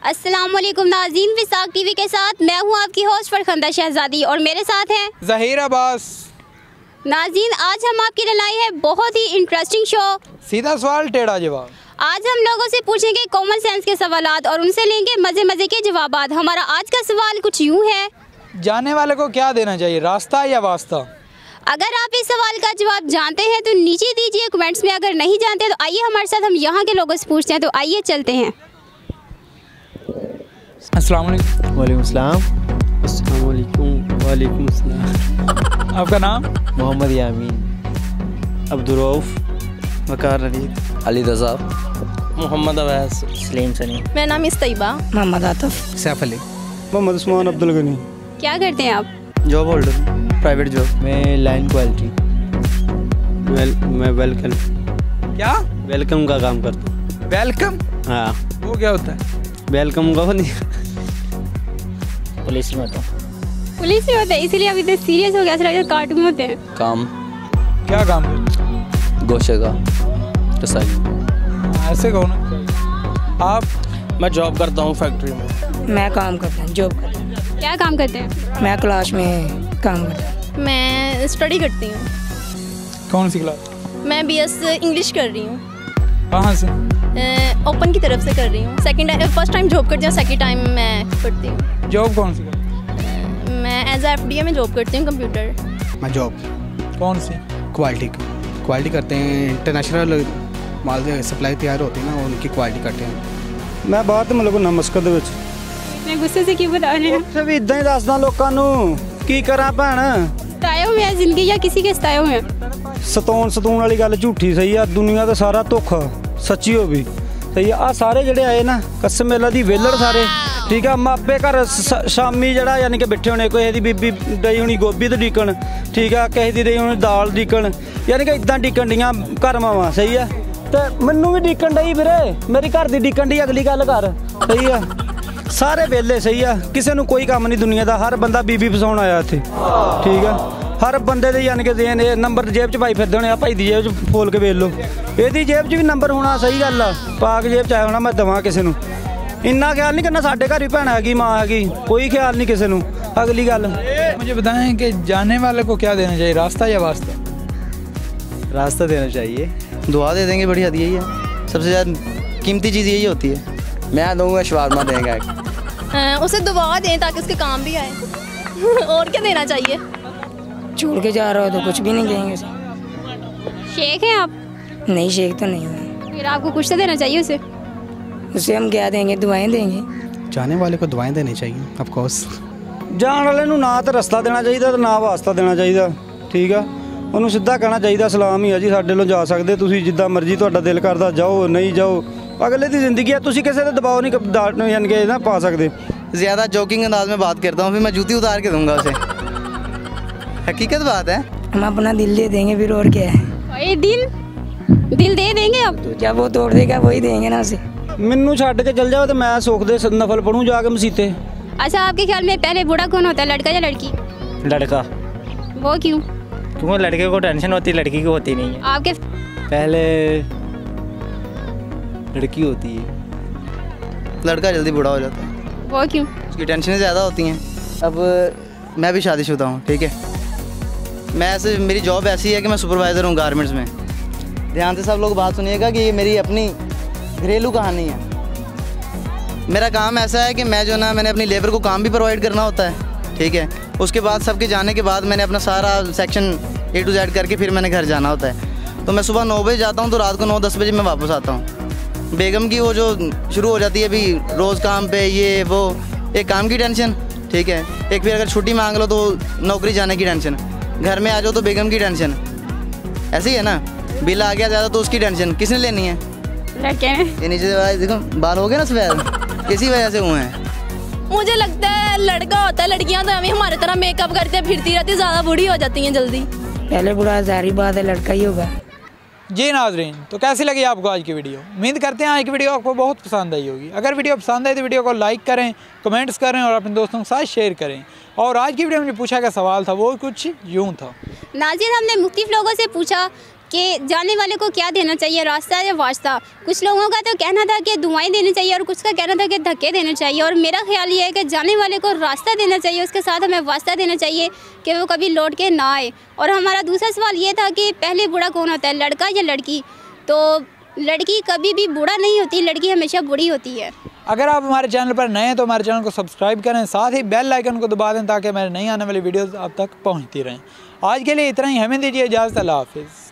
अस्सलामुअलैकुम नाज़रीन, विसाख टीवी के साथ मैं हूं आपकी होस्ट फरखंदा शहजादी और मेरे साथ हैं ज़हीर अब्बास। नाज़रीन, आज हम आपके लिए लाए हैं बहुत ही इंटरेस्टिंग शो, सीधा सवाल टेढ़ा जवाब। आज हम लोगों से पूछेंगे कॉमन सेंस के सवालात और उनसे लेंगे मज़े मज़े के जवाबात। हमारा आज का सवाल कुछ यूँ है, जाने वाले को क्या देना चाहिए, रास्ता या वास्ता? अगर आप इस सवाल का जवाब जानते हैं तो नीचे दीजिए कमेंट्स में, अगर नहीं जानते तो आइए हमारे साथ हम यहाँ के लोगों से पूछते हैं। तो आइए चलते हैं। अस्सलाम वालेकुम। वालेकुम सलाम। अस्सलाम वालेकुम। वालेकुम सलाम। आपका नाम? मोहम्मद यामीन, अब्दुर्रऊफ, वकार रवीद, अली रज़ा, मोहम्मद अवैस, सलीम सनी, मेरा नाम इस्तैबा, मोहम्मद आतिफ, सैफ अली, मोहम्मद उस्मान अब्दुल गनी। क्या करते हैं आप? जॉब होल्डर, प्राइवेट जॉब में लाइन क्वालिटी। मैं वेलकम क्या? वेलकम का काम करता हूँ। वेलकम? हाँ, वो क्या होता है? वेलकम का नहीं। पुलिस में होता हूँ। पुलिस में होते हैं, इसीलिए अभी इतने सीरियस हो गया, ऐसा कार्टून होते हैं। काम क्या काम करते? गोशे का तसाली। ऐसे कहो ना। आप? मैं जॉब करता हूँ फैक्ट्री में। मैं काम करता हूँ, जॉब करता हूँ। क्या काम करते हैं? मैं क्लास में काम करता हूँ। मैं स्टडी करती हूँ। कौन सी क्लास? मैं BS इंग्लिश कर रही हूँ। कहाँ से? ओपन की तरफ से कर रही हूँ। फर्स्ट टाइम जॉब करती हूँ, सेकंड टाइम मैं करती हूँ। जॉब कौन सी करते? मैं एज FDA में जॉब करती हूँ, कंप्यूटर। मैं जॉब कौन सी? क्वालिटी करते हैं। इंटरनेशनल माल सप्लाई तैयार होती है ना, उनकी क्वालिटी करते हैं। मैं बाहर तो मतलब नमस्कार ਦੇ ਵਿੱਚ मैं गुस्से से क्यों बता रहे हैं? ਉੱਥੇ ਵੀ ਇਦਾਂ ਹੀ ਦੱਸਦਾ ਲੋਕਾਂ ਨੂੰ ਕੀ ਕਰਾਂ ਭੈਣ। सताए हुए हैं जिंदगी या किसी के सताए हुए हैं? ਸਤਾਉਣ ਵਾਲੀ ਗੱਲ ਝੂਠੀ ਸਹੀ ਆ। ਦੁਨੀਆ ਦਾ ਸਾਰਾ ਧੋਖਾ ਸੱਚੀ ਹੋ ਵੀ ਸਹੀ ਆ। ਸਾਰੇ ਜਿਹੜੇ ਆਏ ਨਾ ਕਸਮ ਮੇਲਾ ਦੀ ਵੇਲੜ ਸਾਰੇ ਠੀਕ ਆ। ਮਾਪੇ ਘਰ ਸ਼ਾਮੀ ਜਿਹੜਾ ਯਾਨੀ ਕਿ ਬੈਠੇ ਹੋਣੇ, ਕੋਈ ਇਹਦੀ ਬੀਬੀ ਡਈ ਹੋਣੀ ਗੋਭੀ ਤੇ ਡੀਕਣ ਠੀਕ ਆ, ਕਿਸੇ ਦੀ ਡਈ ਹੋਣੀ ਦਾਲ ਡੀਕਣ, ਯਾਨੀ ਕਿ ਇਦਾਂ ਡੀਕਣ ਡੀਆਂ ਘਰ ਮਾਵਾਂ ਸਹੀ ਆ। ਤੇ ਮੈਨੂੰ ਵੀ ਡੀਕਣ ਡਈ ਵੀਰੇ, ਮੇਰੀ ਘਰ ਦੀ ਡੀਕਣ ਡੀ। ਅਗਲੀ ਗੱਲ ਕਰ ਸਹੀ ਆ। ਸਾਰੇ ਵੇਲੇ ਸਹੀ ਆ, ਕਿਸੇ ਨੂੰ ਕੋਈ ਕੰਮ ਨਹੀਂ ਦੁਨੀਆ ਦਾ। ਹਰ ਬੰਦਾ ਬੀਬੀ ਫਸਾਉਣ ਆਇਆ ਇੱਥੇ ਠੀਕ ਆ। ਹਰ ਬੰਦੇ ਦੇ ਯਾਨੀ ਕਿ ਦੇਣ ਇਹ ਨੰਬਰ ਜੇਬ 'ਚ ਪਾਈ ਫਿਰਦੇ ਹੋਣੇ ਆ। ਭਾਈ ਦੀ ਜੇਬ 'ਚ ਫੋਲ ਕੇ ਵੇਖ ਲਓ, ਇਹਦੀ ਜੇਬ 'ਚ ਵੀ ਨੰਬਰ ਹੋਣਾ ਸਹੀ ਗੱਲ ਆ। ਪਾ ਕੇ ਜੇਬ 'ਚ ਆਇਆ ਹੋਣਾ ਮੈਂ ਦੇਵਾਂ ਕਿਸੇ ਨੂੰ। ਇੰਨਾ ਖਿਆਲ ਨਹੀਂ ਕਰਨਾ ਸਾਡੇ ਘਰ ਵੀ ਭੈਣ ਹੈਗੀ, ਮਾਂ ਹੈਗੀ, ਕੋਈ ਖਿਆਲ नहीं किसी ਨੂੰ। अगली गल मुझे बताएं कि जाने वाले को क्या देना चाहिए, रास्ता या वास्ता? रास्ता देना चाहिए। दुआ दे देंगे, बढ़िया यही है। सबसे ज़्यादा कीमती चीज़ यही होती है। मैं दूंगा शवारमा देंगे। उसे दुआ दें ताकि उसके काम भी आए। और क्या देना चाहिए? छोड़ के जा रहा हो तो कुछ भी नहीं देंगे उसे। शेख हैं आप? नहीं, शेख तो नहीं हुए। फिर आपको कुछ तो देना चाहिए उसे। उसे हम क्या देंगे? दुआएं देंगे। जाने वाले को दुआएं देनी चाहिए ऑफ कोर्स। ਜਾਣ ਵਾਲੇ ਨੂੰ ਨਾ ਤਾਂ ਰਸਤਾ ਦੇਣਾ ਚਾਹੀਦਾ ਤੇ ਨਾ ਵਾਸਤਾ ਦੇਣਾ ਚਾਹੀਦਾ ਠੀਕ ਆ। ਉਹਨੂੰ ਸਿੱਧਾ ਕਹਿਣਾ ਚਾਹੀਦਾ ਸਲਾਮ ਹੀ ਆ ਜੀ, ਸਾਡੇ ਵੱਲੋਂ ਜਾ ਸਕਦੇ ਤੁਸੀਂ, ਜਿੱਦਾਂ ਮਰਜ਼ੀ ਤੁਹਾਡਾ ਦਿਲ ਕਰਦਾ ਜਾਓ, ਨਹੀਂ ਜਾਓ, ਅਗਲੇ ਦੀ ਜ਼ਿੰਦਗੀ ਹੈ। ਤੁਸੀਂ ਕਿਸੇ ਤੇ ਦਬਾਅ ਨਹੀਂ ਯਾਨੀ ਕਿ ਨਾ ਪਾ ਸਕਦੇ। ज़्यादा जोकिंग अंदाज में बात करता हूँ, फिर मैं जूती उतार के दूंगा उसे। हकीकत बात है। हम अपना दिल दे देंगे, फिर और क्या है। ये दिल दे देंगे आप? तो जब वो तोड़ देगा वही देंगे ना उसे। ਮੈਨੂੰ ਛੱਡ ਕੇ ਚੱਲ ਜਾਓ ਤੇ ਮੈਂ ਸੁੱਖ ਦੇ ਨਫਲ ਪੜੂੰ ਜਾ ਕੇ ਮਸੀਤੇ। अच्छा, आपके ख्याल में पहले बूढ़ा कौन होता है, लड़का या लड़की? लड़का। वो क्यों? क्योंकि लड़के को टेंशन होती है, लड़की को होती नहीं है। आपके पहले लड़की होती है, लड़का जल्दी बूढ़ा हो जाता है। वो क्यों? उसकी टेंशनें ज़्यादा होती हैं। अब मैं भी शादीशुदा हूँ ठीक है। मैं ऐसे, मेरी जॉब ऐसी है कि मैं सुपरवाइज़र हूँ गारमेंट्स में। ध्यान से सब लोग बात सुनिएगा कि ये मेरी अपनी घरेलू कहानी है। मेरा काम ऐसा है कि मैं जो ना, मैंने अपनी लेबर को काम भी प्रोवाइड करना होता है ठीक है। उसके बाद सबके जाने के बाद मैंने अपना सारा सेक्शन A to Z करके फिर मैंने घर जाना होता है। तो मैं सुबह 9 बजे जाता हूँ तो रात को 9-10 बजे मैं वापस आता हूँ। बेगम की वो जो शुरू हो जाती है अभी रोज़ काम पे, ये वो, एक काम की टेंशन ठीक है, एक फिर अगर छुट्टी मांग लो तो नौकरी जाने की टेंशन, घर में आ जाओ तो बेगम की टेंशन। ऐसे ही है ना, बिल आ गया ज़्यादा तो उसकी टेंशन किसने लेनी है? लड़के हैं। ये नीचे देखो बाल हो गए ना सफ़ेद, किसी वजह से हुए हैं। मुझे लगता है लड़का होता है, लड़कियां तो हमें हमारे तरह मेकअप करते फिरती रहती, ज़्यादा बूढ़ी हो जाती हैं जल्दी। पहले बुरा जारी बात है, लड़का ही होगा। जी नाजरीन, तो कैसी लगी आपको आज की वीडियो? उम्मीद करते हैं आज की वीडियो आपको बहुत पसंद आई होगी। अगर वीडियो पसंद आई तो वीडियो को लाइक करें, कमेंट्स करें और अपने दोस्तों के साथ शेयर करें। और आज की वीडियो में जो पूछा गया सवाल था वो कुछ यूँ था। नाज़रीन, हमने मुख्तलिफ लोगों से पूछा कि जाने वाले को क्या देना चाहिए, रास्ता या वास्ता। कुछ लोगों का तो कहना था कि दुआएं देनी चाहिए और कुछ का कहना था कि धक्के देने चाहिए। और मेरा ख्याल ये है कि जाने वाले को रास्ता देना चाहिए, उसके साथ हमें वास्ता देना चाहिए कि वो कभी लौट के ना आए। और हमारा दूसरा सवाल ये था कि पहले बूढ़ा कौन होता है, लड़का या लड़की? तो लड़की कभी भी बूढ़ा नहीं होती, लड़की हमेशा बूढ़ी होती है। अगर आप हमारे चैनल पर नए हैं तो हमारे चैनल को सब्सक्राइब करें, साथ ही बेल आइकन को दबा दें ताकि हमारे नई आने वाली वीडियोस आप तक पहुंचती रहें। आज के लिए इतना ही, हमें दीजिए इजाज़त। अल्लाह हाफिज़।